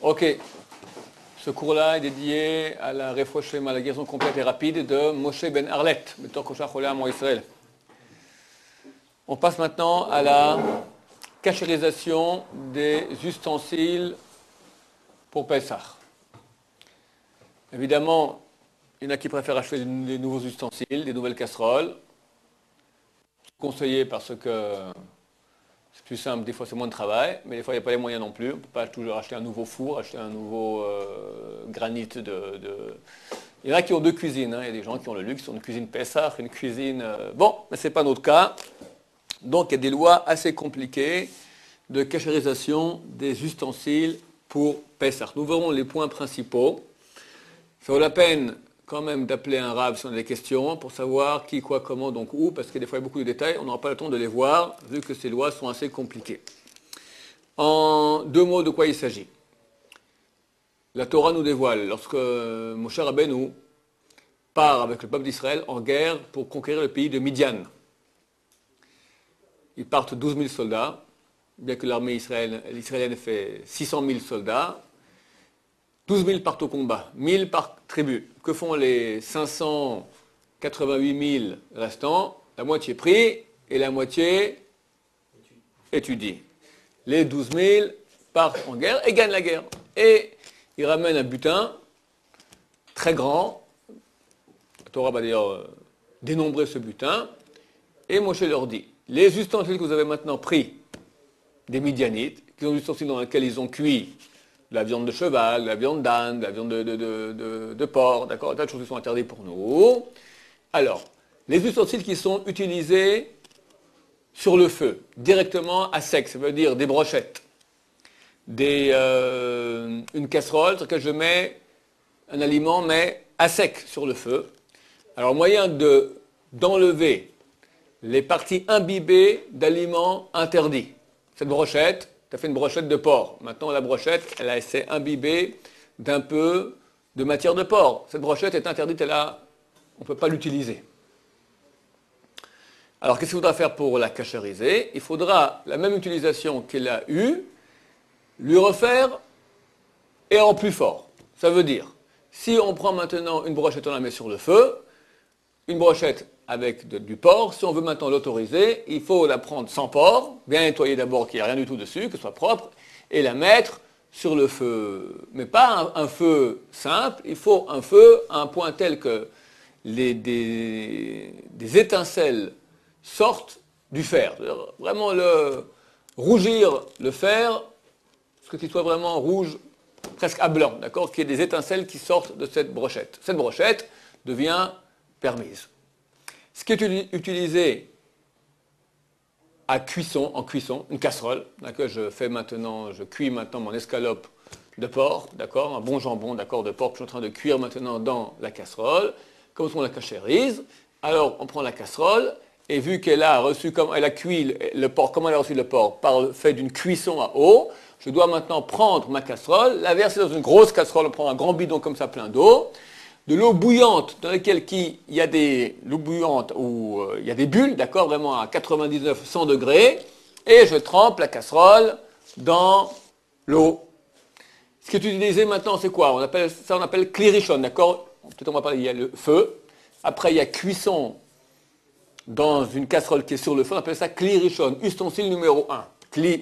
Ok. Ce cours-là est dédié à la Refouach Shlema, la guérison complète et rapide de Moshe ben Arlet, Betor Koshach Olam en Israël. On passe maintenant à la cachérisation des ustensiles pour Pessah. Évidemment, il y en a qui préfèrent acheter des nouveaux ustensiles, des nouvelles casseroles. C'est conseillé parce que c'est plus simple, des fois c'est moins de travail, mais des fois il n'y a pas les moyens non plus. On ne peut pas toujours acheter un nouveau four, acheter un nouveau granit Il y en a qui ont deux cuisines, hein. Il y a des gens qui ont le luxe, qui ont une cuisine Pessah, une cuisine... Bon, mais ce n'est pas notre cas. Donc il y a des lois assez compliquées de cachérisation des ustensiles pour Pessah. Nous verrons les points principaux. Ça vaut la peine quand même d'appeler un rave si on a des questions pour savoir qui, quoi, comment, donc où, parce que des fois il y a beaucoup de détails, on n'aura pas le temps de les voir vu que ces lois sont assez compliquées. En deux mots, de quoi il s'agit. La Torah nous dévoile, lorsque Moshe Rabbeinu part avec le peuple d'Israël en guerre pour conquérir le pays de Midian. Ils partent 12 000 soldats, bien que l'armée israélienne fait 600 000 soldats. 12 000 partent au combat, 1000 par tribu. Que font les 588 000 restants? La moitié pris et la moitié étudie. Les 12 000 partent en guerre et gagnent la guerre. Et ils ramènent un butin très grand. La Torah va d'ailleurs dénombrer ce butin. Et Moshe leur dit, les ustensiles que vous avez maintenant pris des Midianites, qui sont des ustensiles dans lesquels ils ont cuit de la viande de cheval, de la viande d'âne, de la viande de porc, d'accord, des tas de choses qui sont interdites pour nous. Alors, les ustensiles qui sont utilisés sur le feu, directement à sec, ça veut dire des brochettes, une casserole sur laquelle je mets un aliment, mais à sec sur le feu. Alors, moyen d'enlever les parties imbibées d'aliments interdits. Cette brochette, tu as fait une brochette de porc. Maintenant, la brochette, elle s'est imbibée d'un peu de matière de porc. Cette brochette est interdite, on ne peut pas l'utiliser. Alors, qu'est-ce qu'il faudra faire pour la cachériser? Il faudra la même utilisation qu'elle a eue, lui refaire et en plus fort. Ça veut dire, si on prend maintenant une brochette, on la met sur le feu, une brochette avec du porc, si on veut maintenant l'autoriser, il faut la prendre sans porc, bien nettoyer d'abord qu'il n'y ait rien du tout dessus, que ce soit propre, et la mettre sur le feu. Mais pas un feu simple, il faut un feu à un point tel que des étincelles sortent du fer. Vraiment rougir le fer, qu'il soit vraiment rouge, presque à blanc, d'accord, qu'il y ait des étincelles qui sortent de cette brochette. Cette brochette devient permise. Ce qui est utilisé en cuisson, une casserole, d'accord, je cuis maintenant mon escalope de porc, d'accord, un bon jambon, d'accord, de porc que je suis en train de cuire maintenant dans la casserole. Comment on la cachérise? Alors, on prend la casserole, et vu qu'elle a reçu, comme elle a cuit le porc, comment elle a reçu le porc? Par le fait d'une cuisson à eau, je dois maintenant prendre ma casserole, la verser dans une grosse casserole, on prend un grand bidon comme ça plein d'eau, de l'eau bouillante dans laquelle il y a l'eau bouillante où il y a des bulles, d'accord, vraiment à 99-100 degrés, et je trempe la casserole dans l'eau. Ce qui est utilisé maintenant, c'est quoi? On appelle klirishon, d'accord? Peut-être on va parler, il y a le feu, après il y a cuisson dans une casserole qui est sur le feu, on appelle ça klirishon, ustensile numéro 1.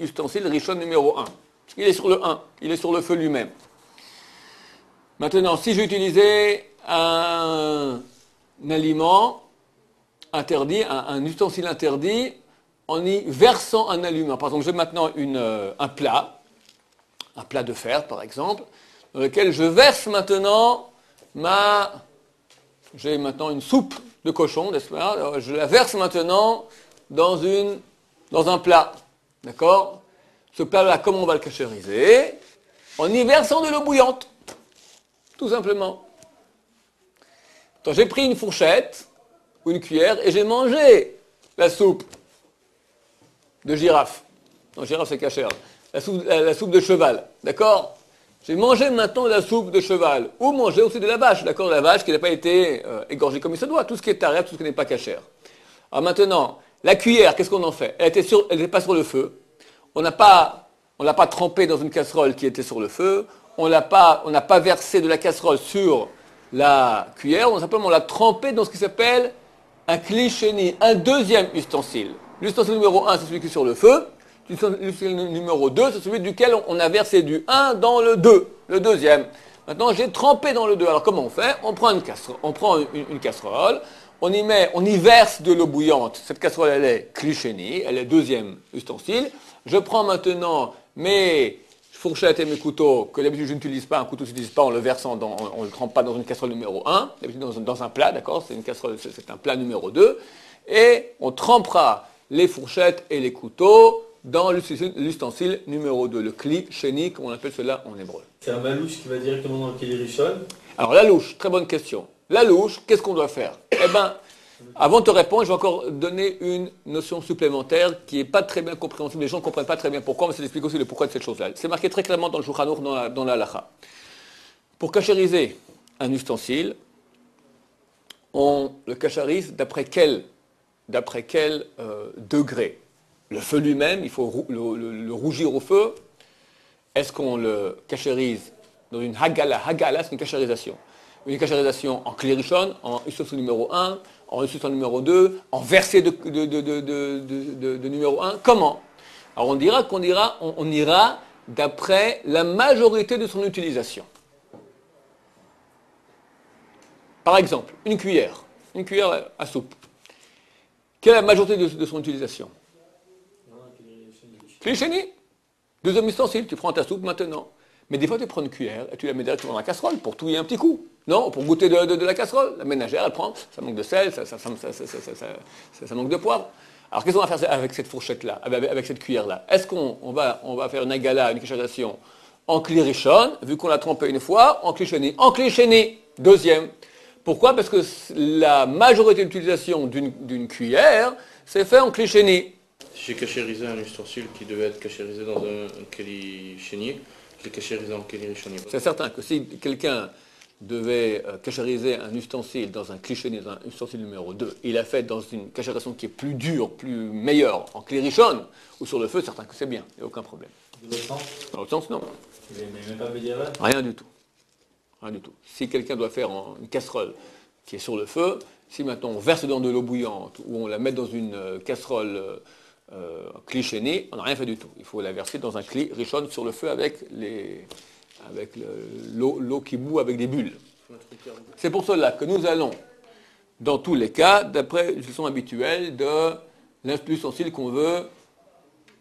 Ustensile rishon numéro 1. Il est sur le 1, il est sur le feu lui-même. Maintenant, si j'utilisais un aliment interdit, un ustensile interdit, en y versant un aliment. Par exemple, j'ai maintenant un plat de fer par exemple, dans lequel je verse maintenant j'ai maintenant une soupe de cochon, n'est-ce pas? Alors, je la verse maintenant dans un plat, d'accord? Ce plat-là, comment on va le cachériser? En y versant de l'eau bouillante. Tout simplement. Donc, j'ai pris une fourchette ou une cuillère et j'ai mangé la soupe de girafe. Non, girafe c'est cachère. La soupe de cheval. D'accord? J'ai mangé maintenant de la soupe de cheval. Ou manger aussi de la vache. D'accord? De la vache qui n'a pas été égorgée comme il se doit. Tout ce qui est taref, tout ce qui n'est pas cachère. Alors maintenant, la cuillère, qu'est-ce qu'on en fait? Elle n'était pas sur le feu. On ne l'a pas trempée dans une casserole qui était sur le feu. on n'a pas versé de la casserole sur la cuillère, on l'a trempé dans ce qui s'appelle un klisheni, un deuxième ustensile. L'ustensile numéro 1, c'est celui qui est sur le feu. L'ustensile numéro 2, c'est celui duquel on a versé du 1 dans le 2, le deuxième. Maintenant, j'ai trempé dans le 2. Alors, comment on fait? On prend une casserole, on y verse de l'eau bouillante. Cette casserole, elle est klisheni, elle est deuxième ustensile. Je prends maintenant mes fourchettes et mes couteaux, que d'habitude je n'utilise pas, un couteau ne s'utilise pas en le versant, on ne le trempe pas dans une casserole numéro 1, d'habitude dans un plat, d'accord? C'est une casserole, c'est un plat numéro 2. Et on trempera les fourchettes et les couteaux dans l'ustensile numéro 2, le kli sheni, comme on appelle cela en hébreu. C'est un malouche qui va directement dans le keli rishon. Alors la louche, très bonne question. La louche, qu'est-ce qu'on doit faire? Eh bien, avant de te répondre, je vais encore donner une notion supplémentaire qui n'est pas très bien compréhensible. Les gens ne comprennent pas très bien pourquoi, mais ça explique aussi le pourquoi de cette chose-là. C'est marqué très clairement dans le Shulchan Aruch, dans la halacha. Pour cachériser un ustensile, on le cacharise d'après quel degré? Le feu lui-même, il faut le rougir au feu. Est-ce qu'on le cachérise dans une hagala? Hagala, c'est une cachérisation. Une cachérisation en klirishon, en ustensile numéro 1, en ustensile numéro 2, en versé de numéro 1. Comment? Alors on ira d'après la majorité de son utilisation. Par exemple, une cuillère à soupe. Quelle est la majorité de son utilisation? Klisheni. Deuxième ustensile, tu prends ta soupe maintenant. Mais des fois, tu prends une cuillère et tu la mets directement dans la casserole pour touiller un petit coup. Non, pour goûter de la casserole. La ménagère, elle prend, ça manque de sel, ça manque de poivre. Alors, qu'est-ce qu'on va faire avec cette fourchette-là, avec cette cuillère-là? Est-ce qu'on va faire une agala, une cachérisation en klirishon, vu qu'on l'a trempé une fois, en klisheni, deuxième. Pourquoi? Parce que la majorité d'utilisation d'une cuillère, c'est fait en klisheni. Si j'ai cachérisé un ustensile qui devait être cachérisé dans un keli sheni, je l'ai cachérisé en keli rishoni. C'est certain que si quelqu'un devait cachériser un ustensile dans un klisheni, dans un ustensile numéro 2, il a fait dans une cachérisation qui est plus dure, plus meilleure, en klirishon, ou sur le feu, c'est certain que c'est bien, il n'y a aucun problème. De l'autre sens? Dans l'autre sens, non. Mais même pas médiéval? Rien du tout. Rien du tout. Si quelqu'un doit faire une casserole qui est sur le feu, si maintenant on verse dans de l'eau bouillante, ou on la met dans une casserole klisheni, on n'a rien fait du tout. Il faut la verser dans un kli rishon sur le feu avec l'eau qui bout avec des bulles. C'est pour cela que nous allons, dans tous les cas, d'après l'utilisation habituelle de l'ustensile qu'on veut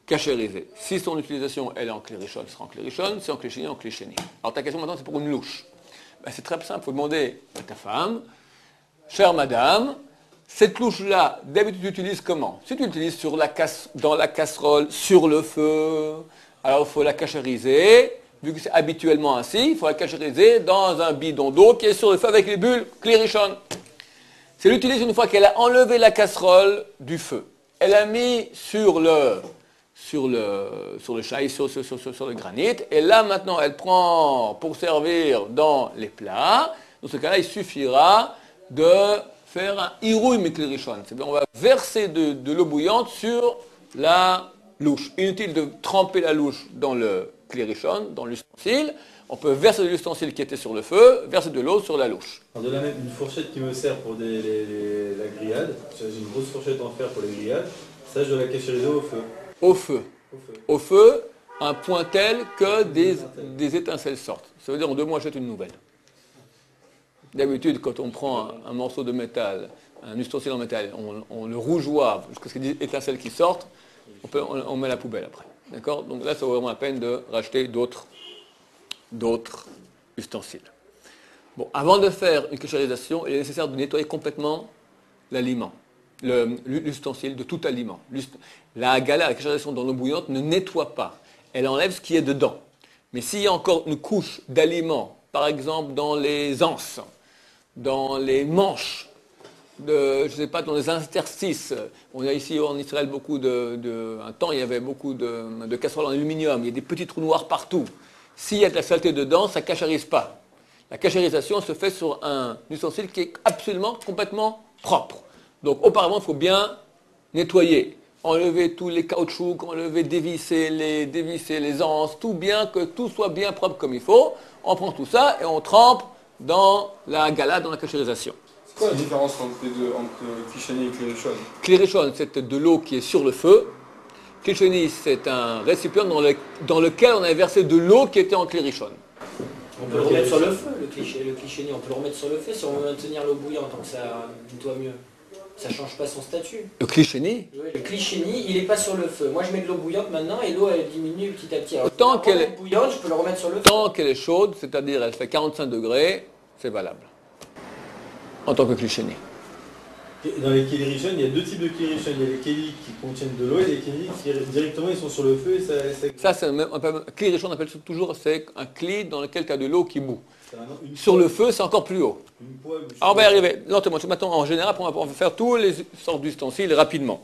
cachériser. Si son utilisation elle est en kli rishon, ce sera en kli rishon, si en klisheni, en klisheni. Alors ta question maintenant c'est pour une louche. Ben, c'est très simple, il faut demander à ta femme, chère madame, cette louche-là, d'habitude, tu l'utilises comment? Si tu l'utilises dans la casserole, sur le feu, alors il faut la cachériser. Vu que c'est habituellement ainsi, il faut la cachériser dans un bidon d'eau qui est sur le feu avec les bulles klirishon. Si elle l'utilise une fois qu'elle a enlevé la casserole du feu, elle a mis sur le chaï, sur le granit, et là maintenant elle prend pour servir dans les plats. Dans ce cas-là, il suffira de faire un irouï miklirishon. C'est-à-dire on va verser de l'eau bouillante sur la louche. Inutile de tremper la louche dans le klirishon, dans l'ustensile. On peut verser de l'ustensile qui était sur le feu, verser de l'eau sur la louche. Alors de là même une fourchette qui me sert pour la grillade, j'ai une grosse fourchette en fer pour les grillades, ça je dois la cachériser au feu. Au feu, un point tel que des étincelles sortent. Ça veut dire en 2 mois, j'achète une nouvelle. D'habitude, quand on prend un morceau de métal, un ustensile en métal, on le rougeoie jusqu'à ce qu'il y ait des étincelles qui sortent, on met à la poubelle après. D'accord? Donc là, ça vaut vraiment la peine de racheter d'autres ustensiles. Bon, avant de faire une cachérisation, il est nécessaire de nettoyer complètement l'aliment, l'ustensile de tout aliment. La hagala, la cachérisation dans l'eau bouillante, ne nettoie pas. Elle enlève ce qui est dedans. Mais s'il y a encore une couche d'aliments, par exemple dans les anses, dans les manches, je ne sais pas, dans les interstices. On a ici en Israël un temps, il y avait beaucoup de casseroles en aluminium, il y a des petits trous noirs partout. S'il y a de la saleté dedans, ça ne cachérise pas. La cachérisation se fait sur un ustensile qui est absolument, complètement propre. Donc auparavant, il faut bien nettoyer, enlever tous les caoutchoucs, dévisser les anses, tout bien, que tout soit bien propre comme il faut. on prend tout ça et on trempe dans la gala, dans la cachérisation. C'est quoi la différence entre les deux, entre Klishani et Klirishon? Klirishon, c'est de l'eau qui est sur le feu. Klishani, c'est un récipient dans lequel on a versé de l'eau qui était en Klirishon. On peut le remettre sur le feu, le cliché, on peut le remettre sur le feu si on veut maintenir l'eau bouillante, donc ça nettoie mieux. Ça ne change pas son statut. Le Klishani? Oui, le cliché, il n'est pas sur le feu. Moi, je mets de l'eau bouillante maintenant et l'eau, elle diminue petit à petit. Alors, Tant qu'elle est bouillante, je peux le remettre sur le feu. Tant qu'elle est chaude, c'est-à-dire elle fait 45 degrés, c'est valable. En tant que Klishani. Dans les Keli Rishon, il y a deux types de Keli Rishon. Il y a les Keli qui contiennent de l'eau et les Keli qui directement ils sont sur le feu et ça... Ça, c'est Kli Rishon, on appelle ça toujours, c'est un Kli dans lequel tu as de l'eau qui bout. Sur le feu, c'est encore plus haut. Alors on va y arriver lentement. Maintenant, en général, on va faire tous les sortes d'ustensiles rapidement.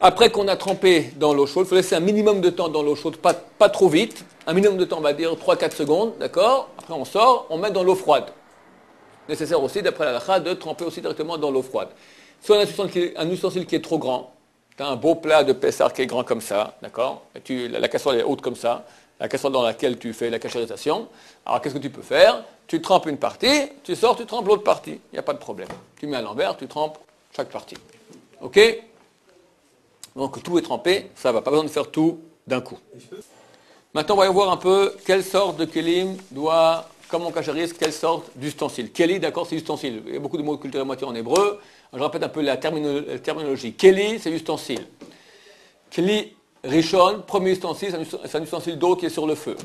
Après qu'on a trempé dans l'eau chaude, il faut laisser un minimum de temps dans l'eau chaude, pas trop vite. Un minimum de temps, on va dire 3-4 secondes, d'accord? Après on sort, on met dans l'eau froide. Nécessaire aussi, d'après la halakha, de tremper aussi directement dans l'eau froide. Si on a un ustensile qui est trop grand, tu as un beau plat de Pessar qui est grand comme ça, d'accord? La casserole est haute comme ça, la casserole dans laquelle tu fais la cachérisation. Alors qu'est-ce que tu peux faire? Tu trempes une partie, tu sors, tu trempes l'autre partie. Il n'y a pas de problème. Tu mets à l'envers, tu trempes chaque partie. Ok? Donc tout est trempé, ça va, pas besoin de faire tout d'un coup. Maintenant, on va y voir un peu quelle sorte de kelim doit, comment on cachérise, quelle sorte d'ustensile. Keli, d'accord, c'est ustensile. Il y a beaucoup de mots culturels à moitié en hébreu. Je répète un peu la terminologie. Keli, c'est ustensile. Keli Rishon, premier ustensile, c'est un ustensile d'eau qui est sur le feu.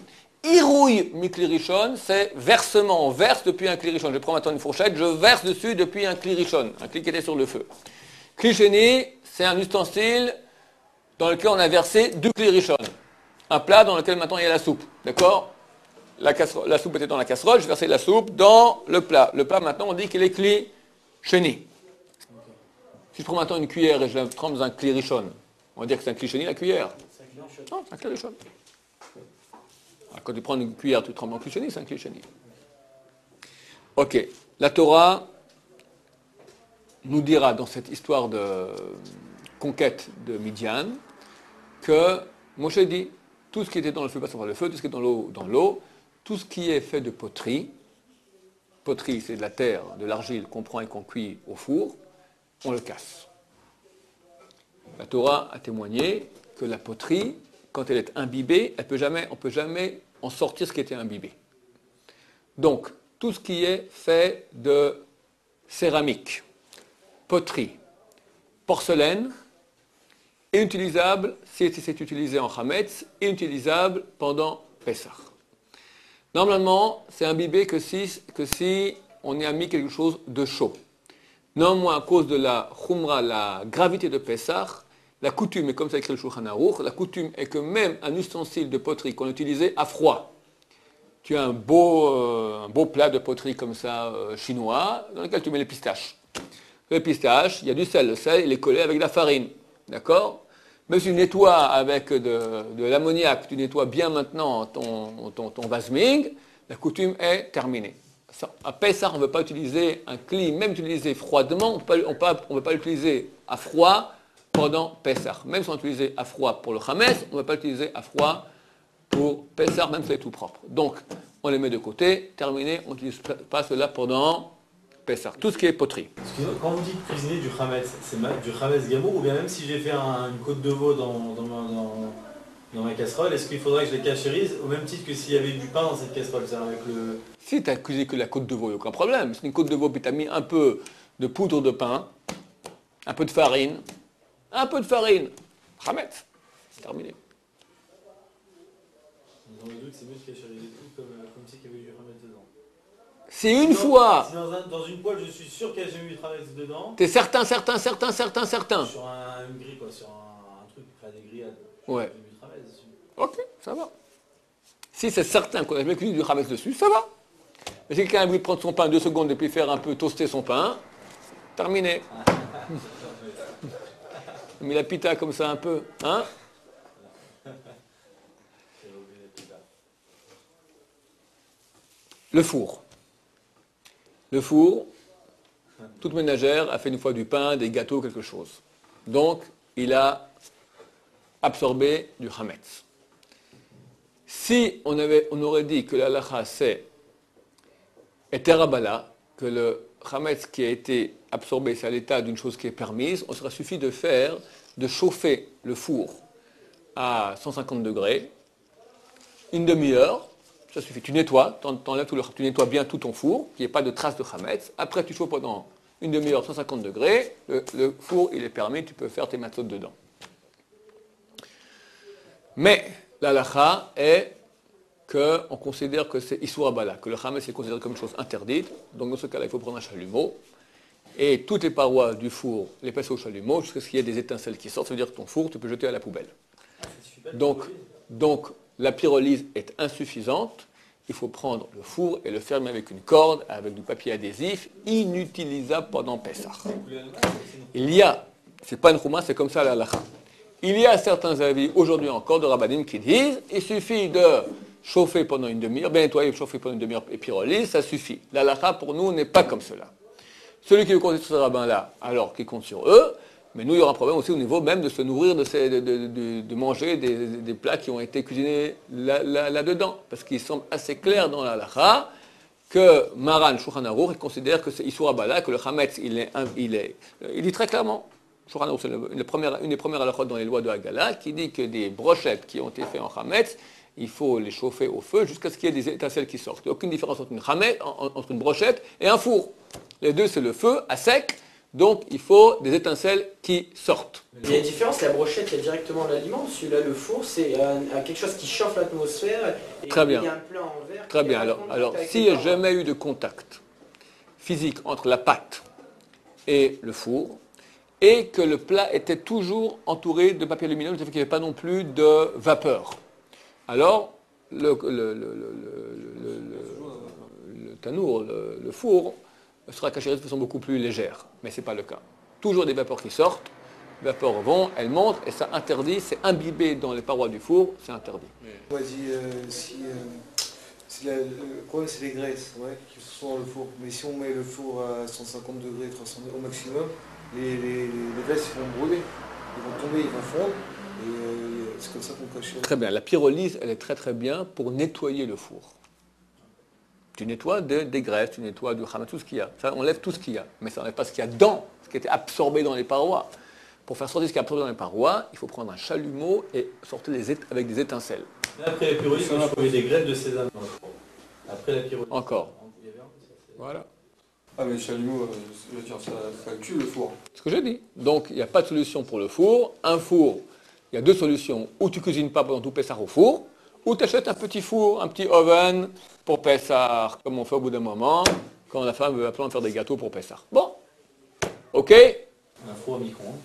Irouille mikli Rishon, c'est versement. On verse depuis un kli Rishon. Je prends maintenant une fourchette, je verse dessus depuis un kli Rishon, un kli qui était sur le feu. Kli Sheni, c'est un ustensile dans lequel on a versé du kli Rishon. Un plat dans lequel maintenant il y a la soupe. D'accord? La soupe était dans la casserole, je versais la soupe dans le plat. Le plat maintenant on dit qu'il est kli Sheni. Si je prends maintenant une cuillère et je la trempe dans un kli Rishon, on va dire que c'est un kli Sheni la cuillère. Non, c'est un kli Rishon. Quand tu prends une cuillère, tu trembles en kli Sheni, c'est un kli Sheni. Ok. La Torah nous dira dans cette histoire de conquête de Midian que Moshe dit tout ce qui était dans le feu passe par le feu, tout ce qui est dans l'eau, tout ce qui est fait de poterie, c'est de la terre, de l'argile qu'on prend et qu'on cuit au four, on le casse. La Torah a témoigné que la poterie, quand elle est imbibée, on ne peut jamais en sortir ce qui était imbibé. Donc, tout ce qui est fait de céramique, poterie, porcelaine, est utilisable si c'est utilisé en Hametz, et utilisable pendant Pessah. Normalement, c'est imbibé que si on y a mis quelque chose de chaud. Néanmoins, à cause de la Khumra, la gravité de Pessah, la coutume, et comme ça écrit le Shulchan Aruch, la coutume est que même un ustensile de poterie qu'on utilisait à froid, tu as un beau plat de poterie comme ça, chinois, dans lequel tu mets les pistaches. Le pistache, il y a du sel. Le sel, il est collé avec de la farine. D'accord? Même si tu nettoies avec de l'ammoniac, tu nettoies bien maintenant ton vasming, la coutume est terminée. À Pessah, on ne veut pas utiliser un cli, même utilisé froidement, on ne veut pas l'utiliser à froid pendant Pessah. Même si on l'utilise à froid pour le Hametz, on ne veut pas l'utiliser à froid pour Pessah, même si c'est tout propre. Donc, on les met de côté, terminé, on n'utilise pas cela pendant Pessah. Tout ce qui est poterie. Excusez-moi, quand vous dites cuisiner du Hametz, c'est du Hametz Gamour ou bien même si j'ai fait une côte de veau dans ma casserole, est-ce qu'il faudrait que je les cachérise au même titre que s'il y avait du pain dans cette casserole, c'est-à-dire avec le... Si tu as cuisiné que la côte de veau, il n'y a aucun problème. C'est une côte de veau, puis tu as mis un peu de poudre de pain, un peu de farine, Hametz, c'est terminé. Dans le doute, c'est mieux de cachériser tout comme si il y avait du Hametz dedans. Si une fois... Si dans une poêle, je suis sûr qu'il y a jamais eu du Hametz dedans. T'es certain. Sur une grille, quoi, sur un truc pour faire des grillades. Ouais. Ok, ça va. Si c'est certain qu'on a jamais cuisiné du Hametz dessus, ça va. Mais si quelqu'un a voulu prendre son pain 2 secondes et puis faire un peu toaster son pain, terminé. Mais la pita comme ça un peu, hein? Le four. Le four, toute ménagère a fait une fois du pain, des gâteaux, quelque chose. Donc, il a absorbé du Hametz. Si on aurait dit que la halakha c'est eterabala, que le chametz qui a été absorbé, c'est à l'état d'une chose qui est permise, on serait suffi de chauffer le four à 150 degrés, une demi-heure, ça suffit. Tu nettoies, tu nettoies bien tout ton four, qu'il n'y ait pas de traces de chametz. Après, tu chauffes pendant une demi-heure, 150 degrés, le four, il est permis, tu peux faire tes matzot dedans. Mais la halakha est qu'on considère que c'est Issour Abala, que le chametz est considéré comme une chose interdite. Donc dans ce cas-là, il faut prendre un chalumeau. Et toutes les parois du four, les passer au chalumeau jusqu'à ce qu'il y ait des étincelles qui sortent. Ça veut dire que ton four, tu peux jeter à la poubelle. Donc la pyrolyse est insuffisante. Il faut prendre le four et le fermer avec une corde, avec du papier adhésif, inutilisable pendant Pessah. C'est pas une chouma, c'est comme ça la halakha. Il y a certains avis, aujourd'hui encore, de rabbanim qui disent, il suffit de chauffer pendant une demi-heure, bien nettoyer, chauffer pendant une demi-heure et pyrolyse, ça suffit. La halakha pour nous n'est pas comme cela. Celui qui veut compter sur ces rabbins-là, alors qu'il compte sur eux, mais nous, il y aura un problème aussi au niveau même de se nourrir, de manger des plats qui ont été cuisinés là-dedans. Parce qu'il semble assez clair dans la halakha que Maran Shulchan Aruch considère que c'est Issour Abala, que le chametz, il dit très clairement, Shulchan Aruch, c'est une des premières halakhot dans les lois de Haggalah, qui dit que des brochettes qui ont été faites en chametz, il faut les chauffer au feu jusqu'à ce qu'il y ait des étincelles qui sortent. Il n'y a aucune différence entre une brochette et un four. Les deux, c'est le feu à sec. Donc, il faut des étincelles qui sortent. Il y a une différence, la brochette, il y a directement l'aliment. Celui-là, le four, c'est quelque chose qui chauffe l'atmosphère. Et très bien. Il y a un plat en verre. Très bien. Alors s'il n'y a jamais eu de contact physique entre la pâte et le four, et que le plat était toujours entouré de papier aluminium, ça fait qu'il n'y avait pas non plus de vapeur. Alors, le tanour, le four, sera cachérisé de façon beaucoup plus légère. Mais ce n'est pas le cas. Toujours des vapeurs qui sortent, les vapeurs vont, elles montent, et ça interdit, c'est imbibé dans les parois du four, c'est interdit. On m'a dit, le problème c'est les graisses qui sont dans le four. Mais si on met le four à 150 degrés, 300 au maximum, les graisses vont brûler, ils vont tomber, ils vont fondre. Et c'est comme ça qu'on cache. Très bien. La pyrolyse, elle est très très bien pour nettoyer le four. Tu nettoies des graisses, tu nettoies du chametz, tout ce qu'il y a. Ça enlève tout ce qu'il y a. Mais ça n'enlève pas ce qu'il y a dans, ce qui était absorbé dans les parois. Pour faire sortir ce qui est absorbé dans les parois, il faut prendre un chalumeau et sortir avec des étincelles. Après la pyrolyse, on a trouvé des graines de sésame dans le four. Après la pyrolyse. Encore. Voilà. Ah mais le chalumeau, je veux dire, ça tue le four. C'est ce que j'ai dit. Donc, il n'y a pas de solution pour le four. Un four, il y a deux solutions. Ou tu cuisines pas pendant tout Pessah au four, ou tu achètes un petit four, un petit oven pour Pessah, comme on fait au bout d'un moment, quand la femme veut absolument faire des gâteaux pour Pessah. Bon. OK. Un four à micro-ondes.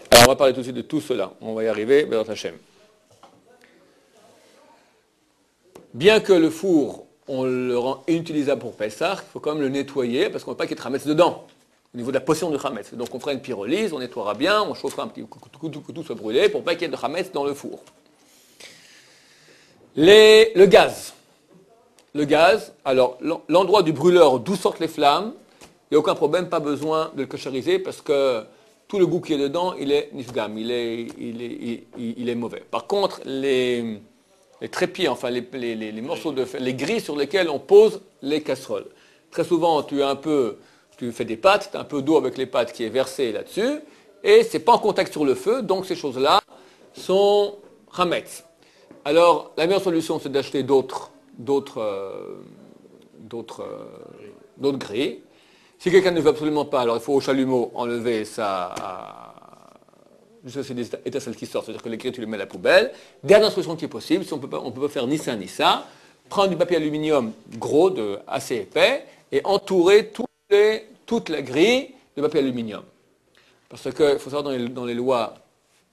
Alors, on va parler tout de suite de tout cela. On va y arriver, Bézat Hashem. Bien que le four, on le rend inutilisable pour Pessah, il faut quand même le nettoyer, parce qu'on ne veut pas qu'il y ait de chametz dedans, au niveau de la potion de chametz. Donc on fera une pyrolyse, on nettoiera bien, on chauffera un petit coup, que tout soit brûlé, pour pas qu'il y ait de chametz dans le four. Le gaz. Le gaz, alors l'endroit du brûleur d'où sortent les flammes, il n'y a aucun problème, pas besoin de le kosheriser, parce que tout le goût qui est dedans, il est nifgam, il est mauvais. Par contre, les trépieds, enfin les morceaux de fer, les grilles sur lesquelles on pose les casseroles. Très souvent, tu fais des pâtes, tu as un peu d'eau avec les pâtes qui est versée là-dessus, et c'est pas en contact sur le feu, donc ces choses-là sont chametz. Alors, la meilleure solution, c'est d'acheter d'autres grilles. Si quelqu'un ne veut absolument pas, alors il faut au chalumeau enlever juste ces étincelles qui sortent, c'est-à-dire que les grilles, tu les mets à la poubelle. Dernière solution qui est possible, si on peut pas faire ni ça ni ça, prendre du papier aluminium gros, assez épais, et entourer toute la grille de papier aluminium. Parce qu'il faut savoir dans les lois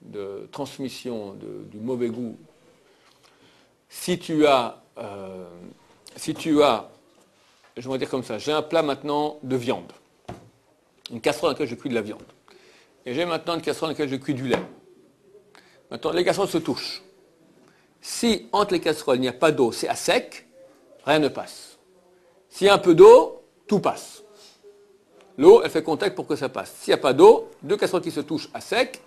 de transmission du mauvais goût, si tu as, je vais dire comme ça, j'ai un plat maintenant de viande, une casserole dans laquelle je cuis de la viande, et j'ai maintenant une casserole dans laquelle je cuis du lait. Maintenant, les casseroles se touchent. Si entre les casseroles il n'y a pas d'eau, c'est à sec, rien ne passe. S'il y a un peu d'eau, tout passe. L'eau, elle fait contact pour que ça passe. S'il n'y a pas d'eau, deux casseroles qui se touchent à sec,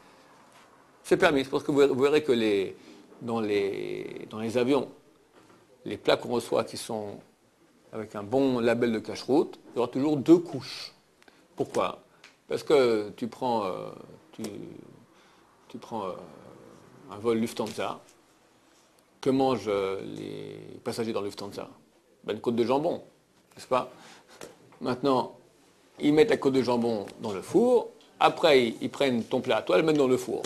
c'est permis. C'est parce que vous verrez que dans les avions, les plats qu'on reçoit qui sont avec un bon label de cache-route, il y aura toujours 2 couches. Pourquoi? Parce que tu prends, un vol Lufthansa. Que mangent les passagers dans Lufthansa? Ben, une côte de jambon, n'est-ce pas? Maintenant, ils mettent la côte de jambon dans le four. Après, ils prennent ton plat à toi et le mettent dans le four.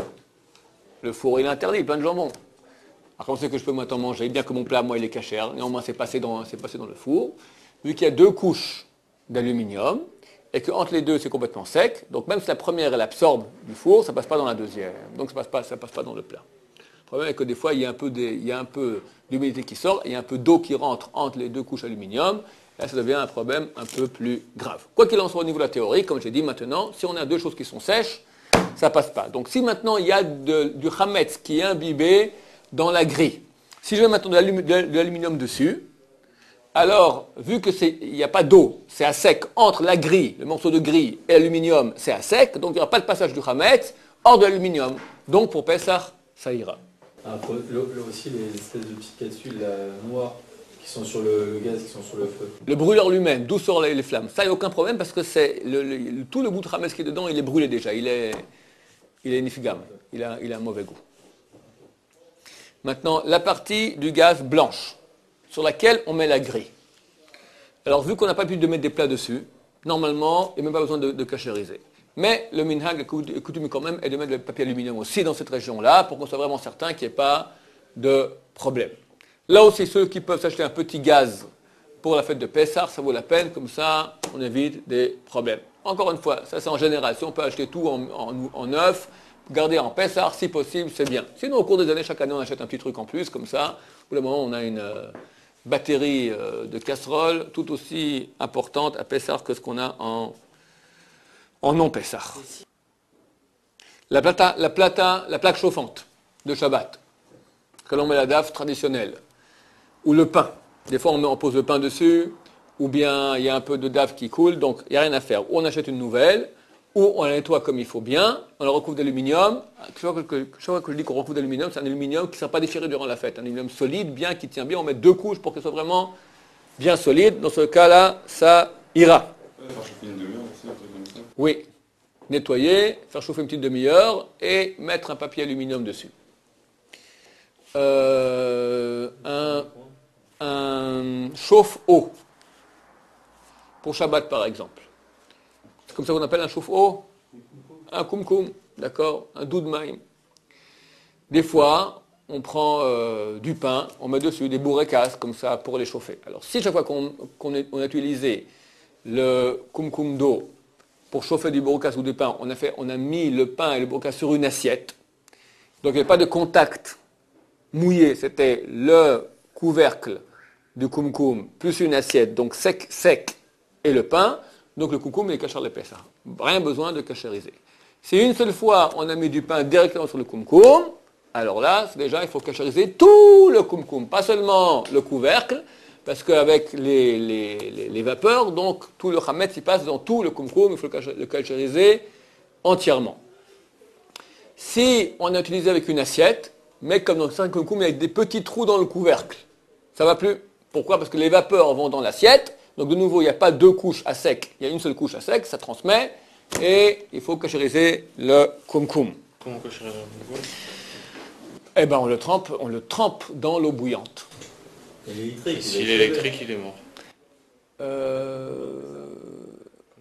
Le four, il est interdit, plein de jambon. Alors, comment c'est que je peux maintenant manger? Bien que mon plat, moi, il est cachère. Néanmoins, c'est passé dans le four. Vu qu'il y a 2 couches d'aluminium, et qu'entre les deux, c'est complètement sec, donc même si la première, elle absorbe du four, ça ne passe pas dans la deuxième. Donc, ça ne passe pas dans le plat. Le problème est que des fois, il y a un peu d'humidité qui sort, et il y a un peu d'eau qui rentre entre les 2 couches d'aluminium. Là, ça devient un problème un peu plus grave. Quoi qu'il en soit au niveau de la théorie, comme j'ai dit maintenant, si on a 2 choses qui sont sèches, ça ne passe pas. Donc si maintenant il y a du chametz qui est imbibé dans la grille, si je mets maintenant de l'aluminium dessus, alors vu qu'il n'y a pas d'eau, c'est à sec entre la grille, le morceau de grille et l'aluminium, c'est à sec, donc il n'y aura pas de passage du chametz hors de l'aluminium. Donc pour Pessah, ça ira. Après, là aussi, les espèces de petites capsules noires qui sont sur le gaz, qui sont sur le feu. Le brûleur lui-même, d'où sortent les flammes, ça, il n'y a aucun problème parce que c'est tout le bout de chametz qui est dedans, il est brûlé déjà, il est nifigam, il a un mauvais goût. Maintenant, la partie du gaz blanche, sur laquelle on met la grille. Alors, vu qu'on n'a pas pu de mettre des plats dessus, normalement, il n'y a même pas besoin de cachériser. Mais le minhag, la coutume quand même, est de mettre le papier aluminium aussi dans cette région-là, pour qu'on soit vraiment certain qu'il n'y ait pas de problème. Là aussi, ceux qui peuvent s'acheter un petit gaz pour la fête de Pessah, ça vaut la peine, comme ça, on évite des problèmes. Encore une fois, ça c'est en général, si on peut acheter tout en neuf, garder en Pessah, si possible, c'est bien. Sinon, au cours des années, chaque année, on achète un petit truc en plus, comme ça, pour le moment, on a une batterie de casseroles tout aussi importante à Pessah que ce qu'on a en non-Pessah. La plaque chauffante de Shabbat, que l'on met la daf traditionnelle, ou le pain. Des fois, on pose le pain dessus, ou bien il y a un peu de daf qui coule, donc il n'y a rien à faire. Ou on achète une nouvelle, ou on la nettoie comme il faut bien, on la recouvre d'aluminium. Chaque fois que je dis qu'on recouvre d'aluminium, c'est un aluminium qui ne sera pas déchiré durant la fête. Un aluminium solide, bien, qui tient bien. On met 2 couches pour qu'elle soit vraiment bien solide. Dans ce cas-là, ça ira. Faire chauffer une demi-heure aussi, un truc comme ça. Oui. Nettoyer, faire chauffer une petite demi-heure et mettre un papier aluminium dessus. Un chauffe-eau. Pour Shabbat, par exemple. C'est comme ça qu'on appelle un chauffe-eau. Un kumkum, d'accord? Un doudmaïm. Des fois, on prend du pain, on met dessus des bourrekas, comme ça, pour les chauffer. Alors, si chaque fois qu'on a utilisé le kumkum d'eau pour chauffer du bourrekas ou du pain, on a mis le pain et le bourrekas sur une assiette, donc il n'y avait pas de contact mouillé, c'était le couvercle du kumkum plus une assiette, donc sec, et le pain, donc le kumkum est kasher le Pessah. Rien besoin de cachériser. Si une seule fois on a mis du pain directement sur le kumkum, alors là, déjà, il faut cachériser tout le kumkum, pas seulement le couvercle, parce qu'avec les vapeurs, donc tout le chametz, il passe dans tout le kumkum, il faut le cachériser entièrement. Si on a utilisé avec une assiette, mais comme dans le kumkum, il y a des petits trous dans le couvercle, ça ne va plus. Pourquoi? Parce que les vapeurs vont dans l'assiette, donc de nouveau, il n'y a pas 2 couches à sec, il y a une seule couche à sec, ça transmet, et il faut cachériser le kumkum. Comment cachériser le kumkum? Eh bien, on le trempe dans l'eau bouillante. Il est électrique. S'il est électrique, il est mort. Comme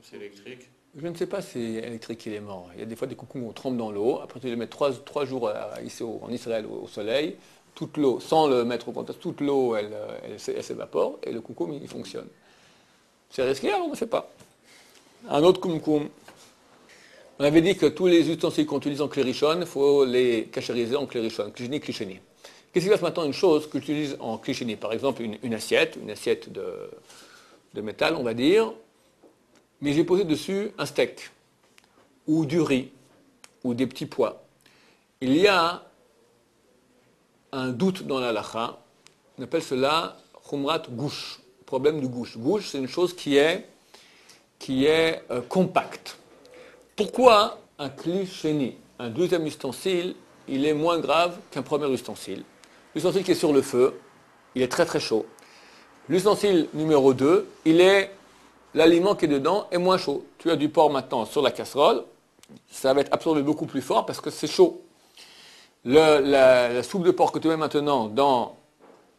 c'est électrique. Je ne sais pas si électrique il est mort. Il y a des fois des coucous qu'on trempe dans l'eau. Après, tu les mets 3 jours ici en Israël au soleil. Toute l'eau, sans le mettre au contact, toute l'eau, elle s'évapore et le coucou, il fonctionne. C'est risqué, alors on ne fait pas. Un autre kumkum. On avait dit que tous les ustensiles qu'on utilise en klérichon, il faut les cachériser en klérichon, klishini, klishini. Qu'est-ce qui se passe maintenant? Une chose que j'utilise en klishini, par exemple une assiette de métal, on va dire, mais j'ai posé dessus un steak, ou du riz, ou des petits pois. Il y a un doute dans la halakha, on appelle cela chumrat gouche, problème du gouche. Gouche, c'est une chose qui est compacte. Pourquoi un kli sheni, un deuxième ustensile, il est moins grave qu'un premier ustensile? L'ustensile qui est sur le feu, il est très très chaud. L'ustensile numéro 2, l'aliment qui est dedans est moins chaud. Tu as du porc maintenant sur la casserole, ça va être absorbé beaucoup plus fort parce que c'est chaud. La soupe de porc que tu mets maintenant dans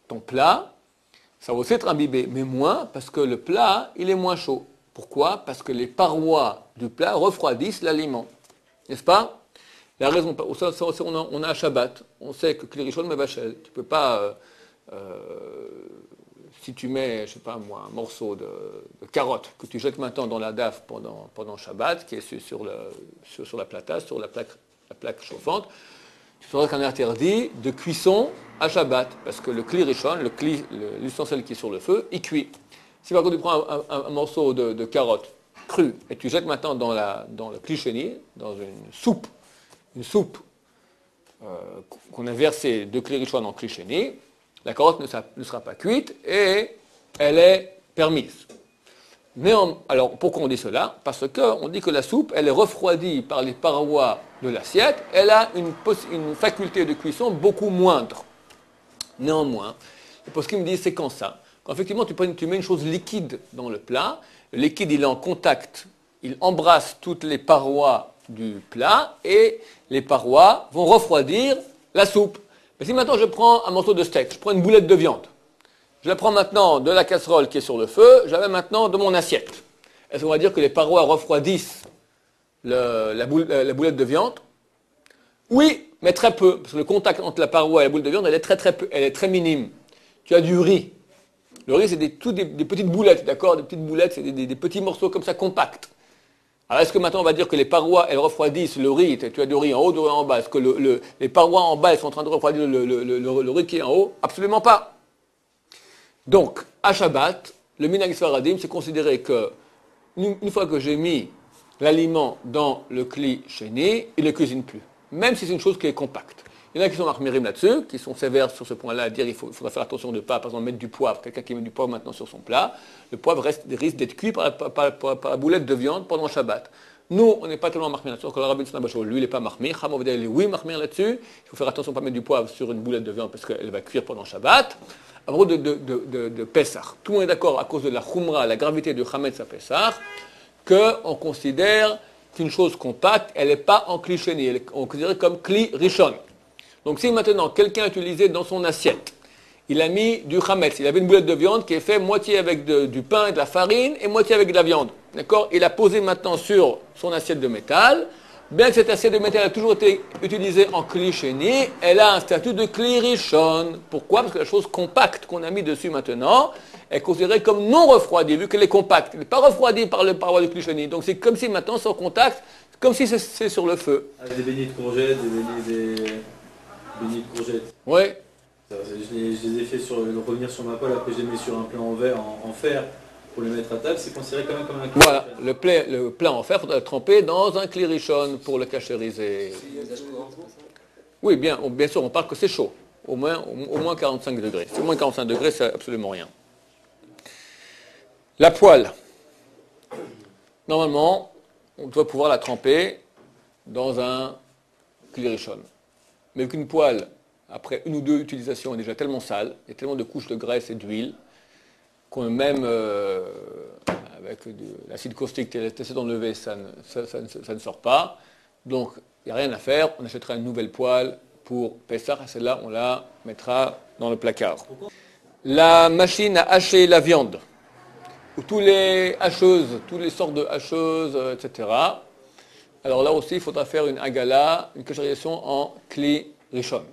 ton plat, ça va aussi être imbibé, mais moins parce que le plat, il est moins chaud. Pourquoi? Parce que les parois du plat refroidissent l'aliment. N'est-ce pas? La raison, on a un Shabbat, on sait que Kli Rishon Mevachel, tu ne peux pas, si tu mets, je sais pas moi, un morceau de carotte que tu jettes maintenant dans la daf pendant Shabbat, qui est sur la plata, sur la plaque chauffante, tu sauras qu'un interdit de cuisson à Shabbat, parce que le Kli Rishon, l'ustensile qui est sur le feu, il cuit. Si par contre tu prends un morceau de carotte crue et tu jettes maintenant dans le Kli Sheni, dans une soupe qu'on a versée de Kli Rishon en Kli Sheni, la carotte ne sera pas cuite et elle est permise. Alors pourquoi on dit cela? Parce qu'on dit que la soupe, elle est refroidie par les parois de l'assiette, elle a une faculté de cuisson beaucoup moindre. Néanmoins, les poskim me disent c'est quand ça? Quand effectivement tu mets une chose liquide dans le plat, le liquide il est en contact, il embrasse toutes les parois du plat et les parois vont refroidir la soupe. Mais si maintenant je prends un morceau de steak, je prends une boulette de viande, je la prends maintenant de la casserole qui est sur le feu, je la mets maintenant de mon assiette. Est-ce qu'on va dire que les parois refroidissent la boulette de viande? Oui, mais très peu, parce que le contact entre la paroi et la boulette de viande, elle est très minime. Tu as du riz. Le riz, c'est des petites boulettes, d'accord? Des petites boulettes, c'est des petits morceaux comme ça, compacts. Alors, est-ce que maintenant on va dire que les parois, elles refroidissent le riz? Tu as du riz en haut, du riz en bas. Est-ce que les parois en bas, elles sont en train de refroidir le riz qui est en haut? Absolument pas. Donc, à Shabbat, le minhag sfaradim, c'est considéré que, une fois que j'ai mis l'aliment dans le Kli Sheni, il ne cuisine plus. Même si c'est une chose qui est compacte. Il y en a qui sont marmirim là-dessus, qui sont sévères sur ce point-là, à dire qu'il faudra faire attention de ne pas, par exemple, mettre du poivre. Quelqu'un qui met du poivre maintenant sur son plat, le poivre risque d'être cuit par la boulette de viande pendant Shabbat. Nous, on n'est pas tellement marmir là-dessus. Encore le rabbin Snabachot, lui, il n'est pas marmir. Hamovdel, il est oui marmir là-dessus. Il faut faire attention de ne pas mettre du poivre sur une boulette de viande parce qu'elle va cuire pendant Shabbat. À propos de Pessah, tout le monde est d'accord à cause de la Khumra, la gravité du Chametz à Pessah, qu'on considère qu'une chose compacte, elle n'est pas en Kli Sheni, elle est considérée comme Kli Rishon. Donc si maintenant quelqu'un a utilisé dans son assiette, il a mis du chametz, il avait une boulette de viande qui est faite moitié avec du pain et de la farine et moitié avec de la viande. D'accord? Il a posé maintenant sur son assiette de métal. Bien que cette assiette de métal a toujours été utilisée en Kli Sheni, elle a un statut de Kli Rishon. Pourquoi? Parce que la chose compacte qu'on a mis dessus maintenant est considérée comme non refroidie, vu qu'elle est compacte. Elle n'est pas refroidie par le paroi du Kli Sheni. Donc c'est comme si maintenant, sans contact, comme si c'est sur le feu. Avec des beignets de courgettes, des beignets de courgettes. Oui. Je les ai fait revenir sur ma poêle, après je les mets sur un plat en fer pour les mettre à table, c'est considéré quand même comme un Voilà, le plat en fer, il faudra le tremper dans un Kli Rishon pour le cachériser. Oui, bien sûr, on parle que c'est chaud, au moins 45 degrés. C'est au moins 45 degrés, c'est absolument rien. La poêle, normalement, on doit pouvoir la tremper dans un Kli Rishon. Mais qu'une poêle, après une ou deux utilisations, est déjà tellement sale, il y a tellement de couches de graisse et d'huile, qu'on même avec de l'acide caustique testé d'enlever, ça ne sort pas. Donc, il n'y a rien à faire, on achètera une nouvelle poêle pour Pessah, et celle-là, on la mettra dans le placard. La machine à hacher la viande, ou toutes les sortes de hacheuses, etc. Alors là aussi, il faudra faire une agala, une cachérisation en Kli Rishon.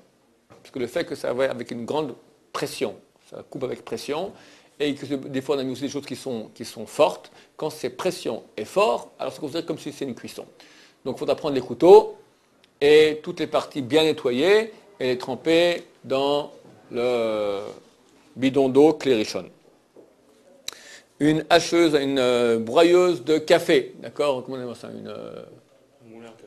Parce que le fait que ça va avec une grande pression, ça coupe avec pression, et que des fois on a mis aussi des choses qui sont fortes, quand cette pression est forte, alors c'est considéré comme si c'est une cuisson. Donc il faudra prendre les couteaux, et toutes les parties bien nettoyées, et les tremper dans le bidon d'eau Kli Rishon. Une hacheuse, une broyeuse de café, d'accord? Comment on appelle ça?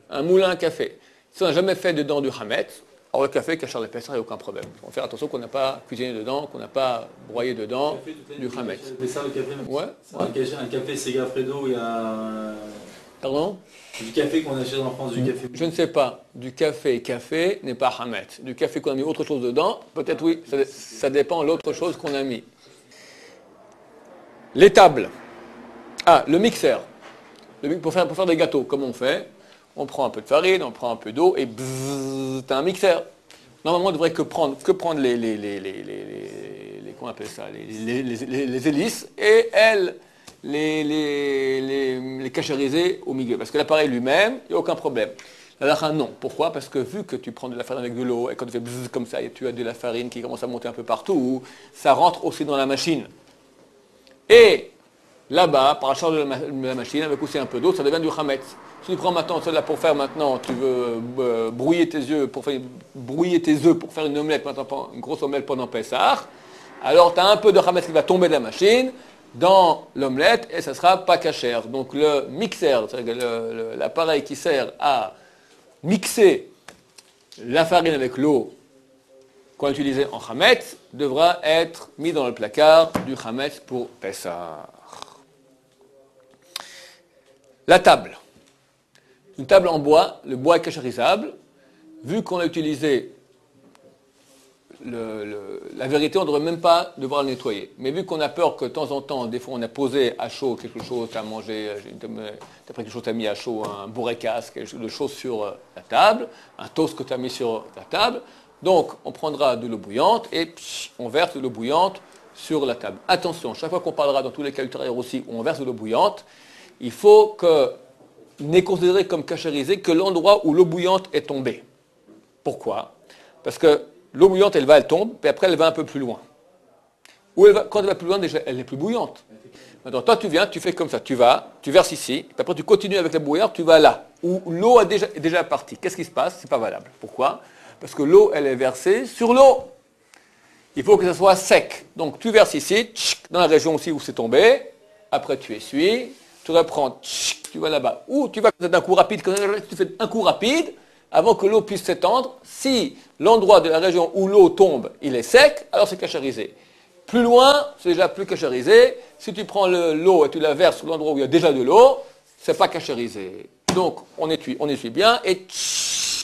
Un moulin à café. Si on n'a jamais fait dedans du hametz, alors le café, cachère les Pessah, il n'y a aucun problème. Il faut faire attention qu'on n'a pas cuisiné dedans, qu'on n'a pas broyé dedans du hametz. Mais ça, le café, ouais. Un café Segafredo, il y a... Pardon? Du café qu'on achète en France, du café. Je ne sais pas. Du café n'est pas Hametz. Du café qu'on a mis autre chose dedans, peut-être oui, ça dépend de l'autre chose qu'on a mis. Les tables. Ah, le mixeur. Pour faire des gâteaux, comment on fait? On prend un peu de farine, on prend un peu d'eau et bzzz, t'as un mixeur. Normalement, on devrait que prendre comment on appelle ça, les hélices et elles les cachériser au milieu. Parce que l'appareil lui-même, il n'y a aucun problème. La halakha, non. Pourquoi? Parce que vu que tu prends de la farine avec de l'eau et quand tu fais bzzz comme ça et tu as de la farine qui commence à monter un peu partout, ça rentre aussi dans la machine. Et là-bas, par la charge de la machine, avec aussi un peu d'eau, ça devient du chametz. Si tu prends maintenant celle-là pour faire maintenant, tu veux brouiller tes œufs pour faire une omelette, maintenant, une grosse omelette pendant Pessah, alors tu as un peu de chametz qui va tomber de la machine dans l'omelette et ça ne sera pas cachère. Donc le mixeur, c'est-à-dire l'appareil qui sert à mixer la farine avec l'eau qu'on a utilisée en chametz, devra être mis dans le placard du chametz pour Pessah. La table. Une table en bois, le bois est cachérisable. Vu qu'on a utilisé la vérité, on ne devrait même pas devoir le nettoyer. Mais vu qu'on a peur que de temps en temps, des fois on a posé à chaud quelque chose, tu as mangé, tu as pris quelque chose, tu as mis à chaud un bourré-casse, quelque chose de chaud sur la table, un toast que tu as mis sur la table. Donc on prendra de l'eau bouillante et on verse de l'eau bouillante sur la table. Attention, chaque fois qu'on parlera dans tous les cas ultérieurs aussi où on verse de l'eau bouillante, il faut que n'est considéré comme cachérisé que l'endroit où l'eau bouillante est tombée. Pourquoi? Parce que l'eau bouillante, elle tombe, puis après elle va un peu plus loin. Quand elle va plus loin, déjà, elle est plus bouillante. Maintenant, toi, tu viens, tu fais comme ça, tu verses ici, puis après tu continues avec la bouillarde, tu vas là, où l'eau est déjà partie. Qu'est-ce qui se passe? C'est pas valable. Pourquoi? Parce que l'eau, elle est versée sur l'eau. Il faut que ça soit sec. Donc tu verses ici, dans la région aussi où c'est tombé, après tu essuies, tu reprends, tu vas là-bas. Ou tu vas d'un coup rapide, tu fais un coup rapide, avant que l'eau puisse s'étendre. Si l'endroit de la région où l'eau tombe, il est sec, alors c'est cachérisé. Plus loin, c'est déjà plus cachérisé. Si tu prends l'eau et tu la verses sur l'endroit où il y a déjà de l'eau, c'est pas cachérisé. Donc on essuie bien et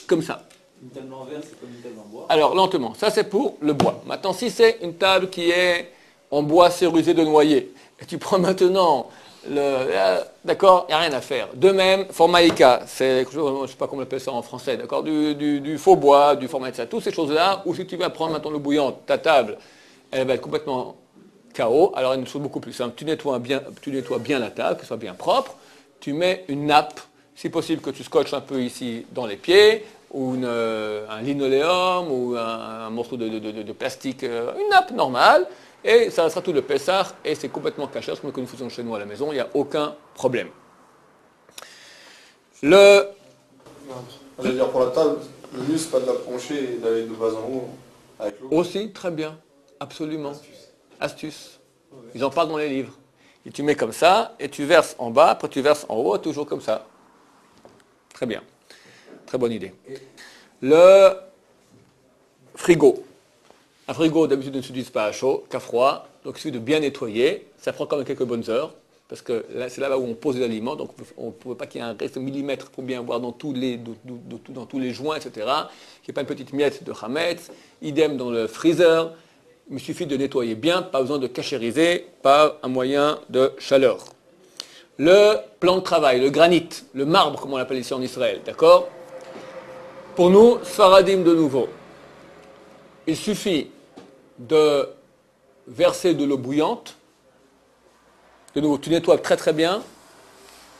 comme ça. Une table en verre, c'est comme une table en bois. Alors lentement, ça c'est pour le bois. Maintenant, si c'est une table qui est en bois cérusé de noyer, et tu prends maintenant d'accord, il n'y a rien à faire. De même, format ICA, c'est, je ne sais pas comment on appelle ça en français, d'accord, du faux bois, du format ICA, toutes ces choses-là, ou si tu vas prendre maintenant l'eau bouillante, ta table, elle va être complètement KO, alors une chose beaucoup plus simple, tu nettoies bien la table, qu'elle soit bien propre, tu mets une nappe, si possible que tu scotches un peu ici dans les pieds, ou un linoléum, ou un morceau de plastique, une nappe normale, et ça sera tout le Pessah, et c'est complètement caché, comme nous faisons chez nous à la maison, il n'y a aucun problème. J'allais dire pour la table, le mieux c'est pas de la pencher et d'aller de bas en haut avec l'eau. Aussi, très bien, absolument. Astuce. Ils en parlent dans les livres. Et tu mets comme ça, et tu verses en bas, après tu verses en haut, toujours comme ça. Très bien. Très bonne idée. Le frigo. Un frigo, d'habitude, ne s'utilise pas à chaud, qu'à froid. Donc, il suffit de bien nettoyer. Ça prend quand même quelques bonnes heures. Parce que là, c'est là où on pose les aliments. Donc, on ne peut pas qu'il y ait un reste de millimètre pour bien voir dans tous les joints, etc. Qu'il n'y ait pas une petite miette de chametz. Idem dans le freezer. Il suffit de nettoyer bien. Pas besoin de cachériser par un moyen de chaleur. Le plan de travail, le granit, le marbre, comme on l'appelle ici en Israël. D'accord? Pour nous, Sfaradim de nouveau. Il suffit de verser de l'eau bouillante. De nouveau, tu nettoies très très bien.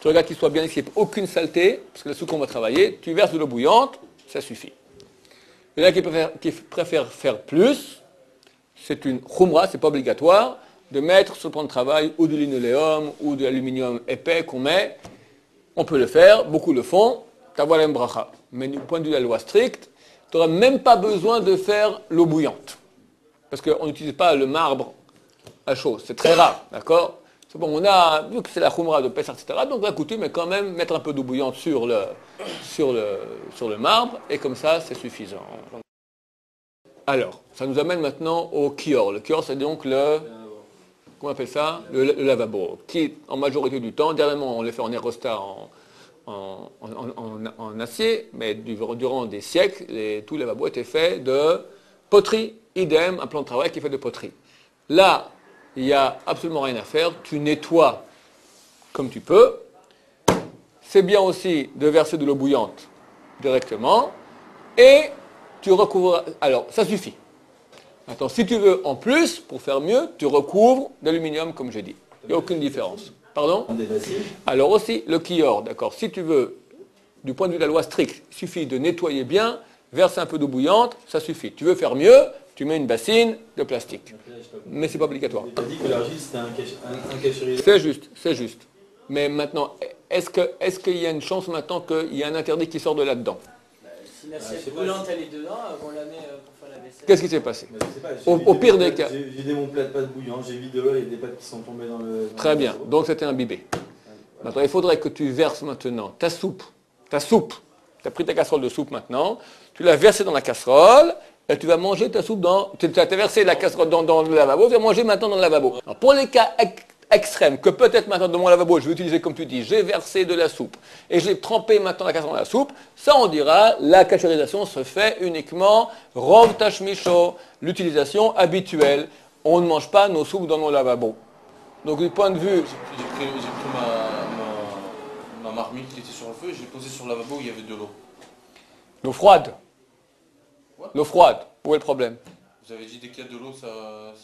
Tu regardes qu'il soit bien, qu'il n'y ait aucune saleté, parce que là, ce qu'on va travailler, tu verses de l'eau bouillante, ça suffit. Il y en a qui préfèrent faire plus. C'est une khumra, c'est pas obligatoire, de mettre sur le plan de travail ou du linoléum ou de l'aluminium épais qu'on met. On peut le faire, beaucoup le font. T'avoir bracha. Mais du point de vue de la loi stricte, tu n'auras même pas besoin de faire l'eau bouillante. Parce qu'on n'utilise pas le marbre à chaud. C'est très rare, d'accord? C'est bon, on a, vu que c'est la khumra de Pessah, etc., donc la coutume est quand même mettre un peu d'eau bouillante sur le marbre, et comme ça, c'est suffisant. Alors, ça nous amène maintenant au kior. Le kior, c'est donc comment on appelle ça? Le lavabo, qui, en majorité du temps, dernièrement, on les fait en aérostat en acier, mais durant des siècles, tout le lavabo était fait de poterie. Idem, un plan de travail qui est fait de poterie. Là, il n'y a absolument rien à faire. Tu nettoies comme tu peux. C'est bien aussi de verser de l'eau bouillante directement. Et tu recouvres. Alors, ça suffit. Maintenant, si tu veux en plus, pour faire mieux, tu recouvres d'aluminium, comme j'ai dit. Il n'y a aucune différence. Pardon? Des bassines. Alors aussi, le kior, d'accord. Si tu veux, du point de vue de la loi stricte, il suffit de nettoyer bien, verser un peu d'eau bouillante, ça suffit. Tu veux faire mieux, tu mets une bassine de plastique. Mais c'est pas obligatoire. Tu as dit que l'argile c'était un cachérisé. C'est juste. Mais maintenant, est-ce qu'il y a une chance maintenant qu'il y a un interdit qui sort de là-dedans? Si l'assiette brûlante elle est dedans, on la met pour faire la vaisselle. Qu'est-ce qui s'est passé? Mais je sais pas, Au pire des cas. J'ai vidé mon plat de pâtes bouillantes, j'ai vidé l'eau, il y a des pâtes qui sont tombées dans le... Très bien, donc c'était imbibé. Maintenant, il faudrait que tu verses maintenant ta soupe. Tu as pris ta casserole de soupe maintenant, tu l'as versée dans la casserole, et tu vas manger ta soupe tu as versé la casserole dans le lavabo, tu vas manger maintenant dans le lavabo. Alors, pour les cas extrêmes, que peut-être maintenant dans mon lavabo, je vais utiliser comme tu dis, j'ai versé de la soupe, et j'ai trempé maintenant la casserole dans la soupe, ça on dira, la cachérisation se fait uniquement rov tashmicho, l'utilisation habituelle. On ne mange pas nos soupes dans nos lavabos. Donc du point de vue... J'ai pris ma marmite qui était sur le feu et je l'ai posée sur le lavabo où il y avait de l'eau. L'eau froide. Quoi? L'eau froide. Où est le problème? Vous avez dit dès qu'il y a de l'eau, ça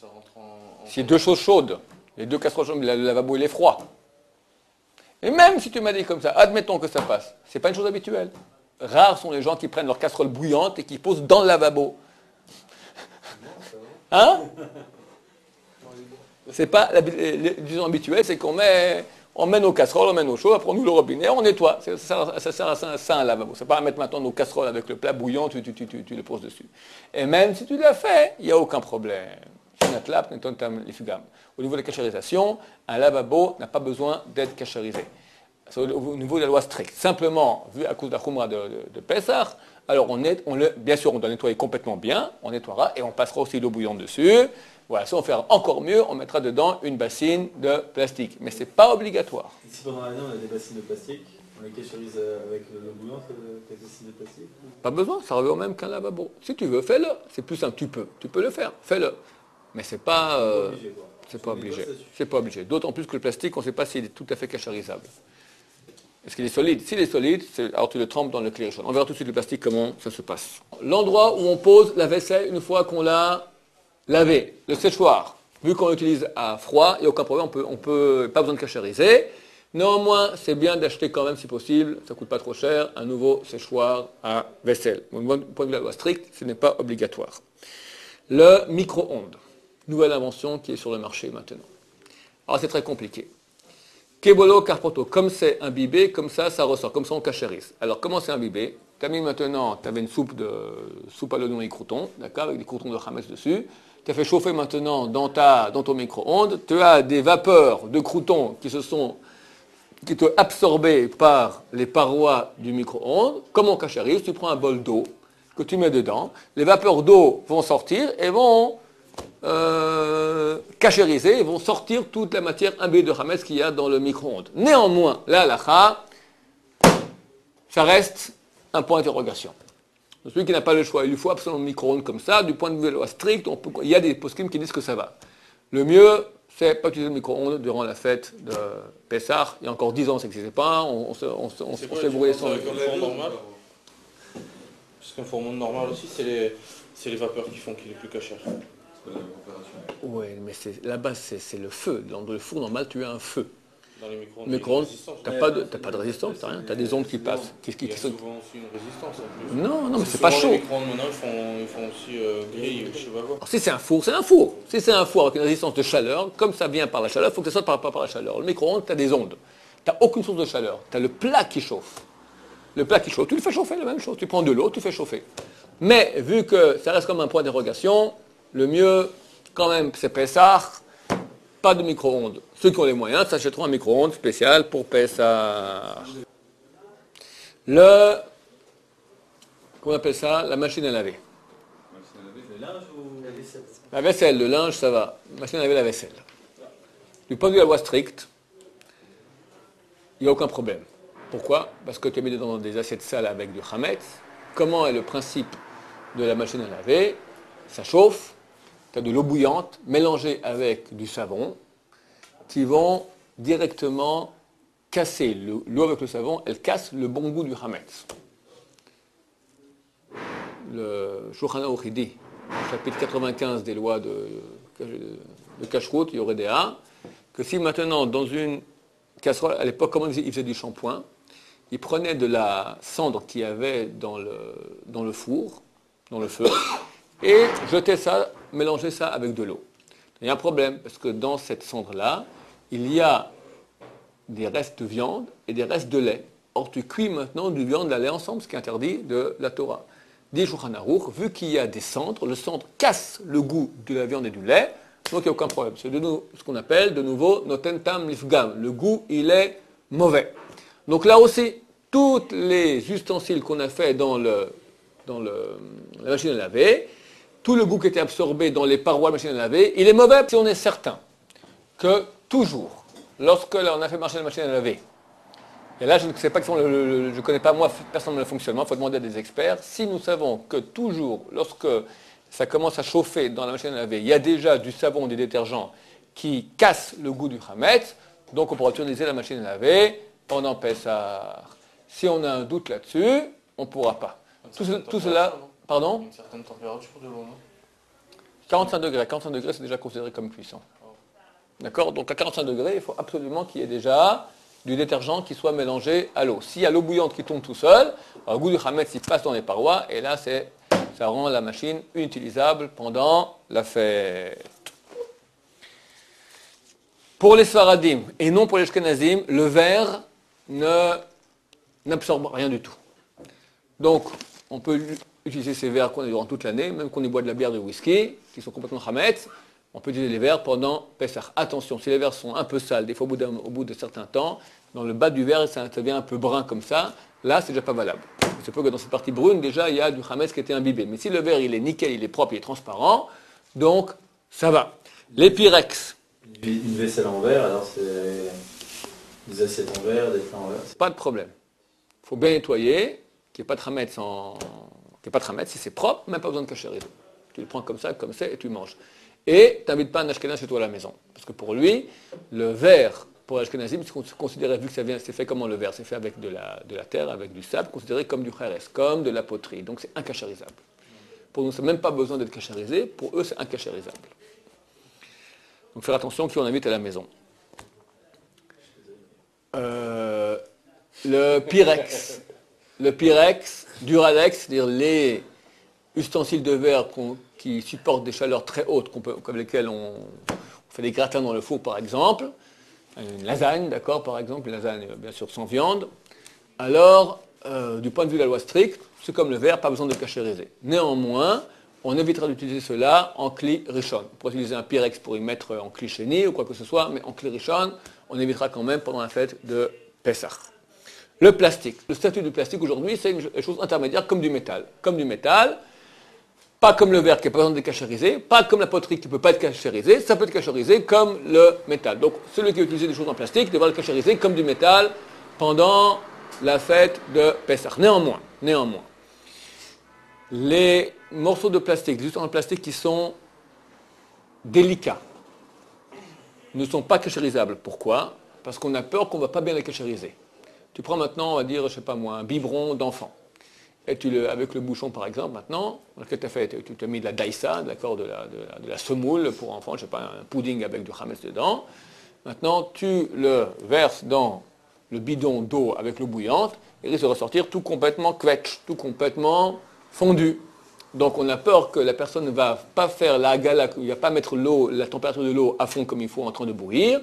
rentre en... C'est deux choses chaudes. Les deux casseroles chaudes, le lavabo il est froid. Et même si tu m'as dit comme ça, admettons que ça passe, c'est pas une chose habituelle. Rares sont les gens qui prennent leur casserole bouillante et qui posent dans le lavabo. Hein? C'est pas l'utilisation habituelle, c'est qu'on met nos casseroles, on met nos choses, après on ouvre le robinet, on nettoie. Ça sert à ça un lavabo. C'est pas à mettre maintenant nos casseroles avec le plat bouillant, tu le poses dessus. Et même si tu l'as fait, il n'y a aucun problème. Au niveau de la cachérisation, un lavabo n'a pas besoin d'être cachérisé. C'est au niveau de la loi stricte. Simplement, vu à cause de la khumra de Pessah, alors bien sûr, on doit nettoyer complètement bien, on nettoiera et on passera aussi l'eau bouillante dessus. Voilà, si on fait encore mieux, on mettra dedans une bassine de plastique. Mais ce n'est pas obligatoire. Et si pendant l'année on a des bassines de plastique, on les cachérise avec l'eau bouillante, les bassines de plastique? Pas besoin, ça revient au même qu'un lavabo. Si tu veux, fais-le. C'est plus simple, tu peux le faire, fais-le. Mais c'est pas... c'est pas obligé. C'est pas obligé. D'autant plus que le plastique, on ne sait pas s'il est tout à fait cachérisable. Est-ce qu'il est solide? S'il est solide, alors tu le trempes dans le clérichon. On verra tout de suite le plastique, comment ça se passe. L'endroit où on pose la vaisselle une fois qu'on l'a lavé, le séchoir. Vu qu'on l'utilise à froid, il n'y a aucun problème, on peut pas besoin de cachériser. Néanmoins, c'est bien d'acheter quand même, si possible, ça ne coûte pas trop cher, un nouveau séchoir à vaisselle. Du point de vue de la loi stricte, ce n'est pas obligatoire. Le micro-ondes. Nouvelle invention qui est sur le marché maintenant. Alors c'est très compliqué. Kebolo carpoto, comme c'est imbibé, comme ça ressort, comme ça on cachérise. Alors comment c'est imbibé? Tu as mis maintenant, tu avais une soupe à l'oignon et croutons, d'accord, avec des croutons de chametz dessus. Tu as fait chauffer maintenant dans ton micro-ondes. Tu as des vapeurs de croutons qui sont absorbées par les parois du micro-ondes. Comment on cachérise? Tu prends un bol d'eau que tu mets dedans. Les vapeurs d'eau vont sortir et vont cachériser et vont sortir toute la matière imbibée de chametz qu'il y a dans le micro-ondes. Néanmoins, la halakha, ça reste un point d'interrogation. Celui qui n'a pas le choix, il lui faut absolument un micro-ondes comme ça. Du point de vue de la loi stricte, il y a des poskim qui disent que ça va. Le mieux, c'est pas utiliser le micro-ondes durant la fête de Pessah. Il y a encore 10 ans, ça n'existait pas. On s'est brûlé son... Avec un four normal. Parce qu'un four normal aussi, c'est les vapeurs qui font qu'il est plus cachère. Oui, mais là-bas, c'est le feu. Dans le four normal, tu as un feu. Dans les micro-ondes, tu n'as pas de résistance, tu n'as rien. Tu as des ondes qui passent. Il y a souvent aussi une résistance en plus. Non, mais c'est pas chaud. Les micro-ondes maintenant, ils font aussi grille ou je sais pas quoi. Alors, si c'est un four, c'est un four. Si c'est un four avec une résistance de chaleur, comme ça vient par la chaleur, il faut que ça sorte par la chaleur. Le micro-ondes, tu as des ondes. Tu n'as aucune source de chaleur. Tu as le plat qui chauffe. Le plat qui chauffe, tu le fais chauffer, la même chose. Tu prends de l'eau, tu fais chauffer. Mais vu que ça reste comme un point d'interrogation, le mieux, quand même, c'est Pessah, pas de micro-ondes. Ceux qui ont les moyens s'achèteront un micro-ondes spécial pour Pessah. Comment on appelle ça? La machine à laver. Le linge ou la vaisselle? La vaisselle, le linge, ça va. La machine à laver la vaisselle. Du point de vue de la loi stricte, il n'y a aucun problème. Pourquoi? Parce que tu as mis dedans des assiettes sales avec du chametz. Comment est le principe de la machine à laver? Ça chauffe, tu as de l'eau bouillante mélangée avec du savon qui vont directement casser l'eau avec le savon, elle casse le bon goût du chametz. Le Shulchan Aruch dit, chapitre 95 des lois de Kashrut, Yoredea, que si maintenant dans une casserole, à l'époque, comment il faisait du shampoing, il prenait de la cendre qu'il y avait dans le four, dans le feu, et jetait ça, mélangeait ça avec de l'eau. Il y a un problème, parce que dans cette cendre-là, il y a des restes de viande et des restes de lait. Or, tu cuis maintenant du viande et de la lait ensemble, ce qui est interdit de la Torah. Dit Shulchan Aruch, vu qu'il y a des cendres, le cendre casse le goût de la viande et du lait, donc il n'y a aucun problème. C'est ce qu'on appelle de nouveau noten tam lifgam. Le goût, il est mauvais. Donc là aussi, tous les ustensiles qu'on a fait dans la machine à laver, tout le goût qui était absorbé dans les parois de la machine à laver, il est mauvais si on est certain que toujours, lorsque on a fait marcher la machine à laver, et là je ne sais pas, je ne connais pas moi personnellement le fonctionnement, il faut demander à des experts, si nous savons que toujours, lorsque ça commence à chauffer dans la machine à laver, il y a déjà du savon, des détergents qui cassent le goût du chametz, donc on pourra utiliser la machine à laver pendant Pessah. Si on a un doute là-dessus, on ne pourra pas. Tout cela, pardon? Une certaine température de l'eau, non? 45 degrés. 45 degrés, c'est déjà considéré comme cuisson. D'accord? Donc à 45 degrés, il faut absolument qu'il y ait déjà du détergent qui soit mélangé à l'eau. S'il y a l'eau bouillante qui tombe tout seul, le goût du chametz il passe dans les parois, et là, ça rend la machine inutilisable pendant la fête. Pour les Sfaradim et non pour les Ashkenazim, le verre n'absorbe rien du tout. Donc, on peut utiliser ces verres qu'on a durant toute l'année, même qu'on y boit de la bière, du whisky, qui sont complètement chametz, on peut utiliser les verres pendant Pessah. Attention, si les verres sont un peu sales, des fois au bout de certains temps, dans le bas du verre, ça devient un peu brun comme ça, là, c'est déjà pas valable. C'est peu que dans cette partie brune, déjà, il y a du chametz qui a été imbibé. Mais si le verre, il est nickel, il est propre, il est transparent, donc, ça va. Les Pyrex. Une vaisselle en verre, alors c'est des assiettes en verre, des plats en verre. Pas de problème. Il faut bien nettoyer, qu'il n'y ait pas de chametz, si c'est propre, même pas besoin de cachériser. Tu le prends comme ça, et tu manges. Et tu n'invites pas un Ashkenaz chez toi à la maison. Parce que pour lui, le verre, pour l'Ashkenazim, c'est considéré, vu que c'est fait comment le verre? C'est fait avec de la terre, avec du sable, considéré comme du kheres, comme de la poterie. Donc c'est incachérisable. Pour nous, ça n'a même pas besoin d'être cachérisé. Pour eux, c'est incachérisable. Donc faire attention qui on invite à la maison. Le Pyrex, Duralex, c'est-à-dire les ustensiles de verre qui supportent des chaleurs très hautes, comme lesquelles on fait des gratins dans le four par exemple, une lasagne, d'accord, par exemple, une lasagne bien sûr sans viande. Alors, du point de vue de la loi stricte, c'est comme le verre, pas besoin de cachériser. Néanmoins, on évitera d'utiliser cela en kli rishon. On pourrait utiliser un pyrex pour y mettre en kli sheni ou quoi que ce soit, mais en kli rishon, on évitera quand même pendant la fête de Pessah. Le plastique. Le statut du plastique aujourd'hui, c'est une chose intermédiaire comme du métal. Comme du métal, pas comme le verre qui n'a pas besoin d'être cachériser, pas comme la poterie qui ne peut pas être cachériser, ça peut être cachériser comme le métal. Donc celui qui utilise des choses en plastique devra le cachériser comme du métal pendant la fête de Pessah. Néanmoins, les morceaux de plastique, les ustensiles en plastique qui sont délicats, ne sont pas cachérisables. Pourquoi? Parce qu'on a peur qu'on ne va pas bien les cachériser. Tu prends maintenant, on va dire, je sais pas moi, un biberon d'enfant. Et avec le bouchon par exemple, maintenant, qu'est-ce que tu as fait? Tu as mis de la daïsa, d'accord, de la semoule pour enfants, je sais pas, un pudding avec du chametz dedans. Maintenant, tu le verses dans le bidon d'eau avec l'eau bouillante, et il risque de ressortir tout complètement quetch, tout complètement fondu. Donc on a peur que la personne ne va pas faire la gala, il ne va pas mettre la température de l'eau à fond comme il faut en train de bouillir.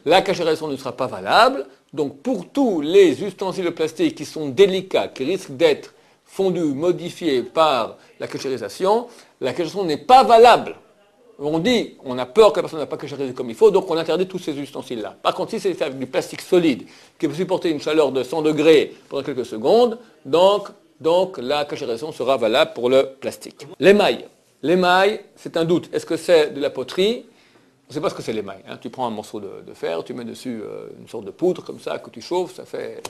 La cachérisation ne sera pas valable. Donc pour tous les ustensiles de plastique qui sont délicats, qui risquent d'être fondus, modifiés par la cachérisation n'est pas valable. On dit, on a peur que la personne ne va pas cachériser comme il faut, donc on interdit tous ces ustensiles-là. Par contre, si c'est fait avec du plastique solide, qui peut supporter une chaleur de 100 degrés pendant quelques secondes, donc la cachérisation sera valable pour le plastique. L'émail. L'émail, c'est un doute. Est-ce que c'est de la poterie? On ne sait pas ce que c'est l'émail. Tu prends un morceau de fer, tu mets dessus une sorte de poudre comme ça que tu chauffes, ça fait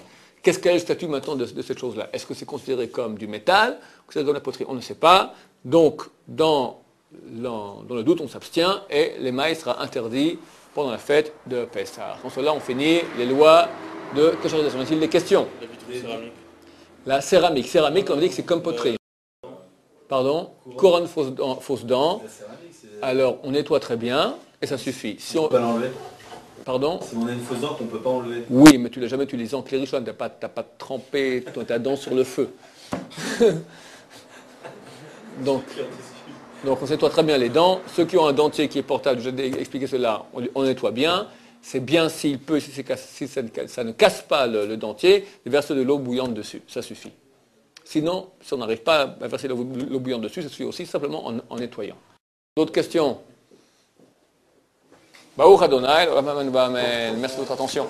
Quel est le statut maintenant de cette chose-là? Est-ce que c'est considéré comme du métal ou c'est comme la poterie? On ne sait pas. Donc, dans le doute, on s'abstient et l'émail sera interdit pendant la fête de Pessah. En cela, on finit les lois de caucherisation. Est-il des questions? La vitre céramique. La céramique. Céramique, on dit que c'est comme poterie. Pardon? Couronne fausse dent. La céramique, c'est... Alors, on nettoie très bien et ça suffit. Si On on... peut pas l'enlever. Pardon? Si on a une fausse dent qu'on peut pas enlever. Oui, mais tu l'as jamais utilisé en clérichon, tu n'as pas trempé ta dent sur le feu. donc, on nettoie très bien les dents. Ceux qui ont un dentier qui est portable, je vais expliquer cela, on nettoie bien. C'est bien si ça ne casse pas le dentier, de verser de l'eau bouillante dessus, ça suffit. Sinon, si on n'arrive pas à verser de l'eau bouillante dessus, ça suffit aussi simplement en nettoyant. D'autres questions? Baruch Adonai, merci de votre attention.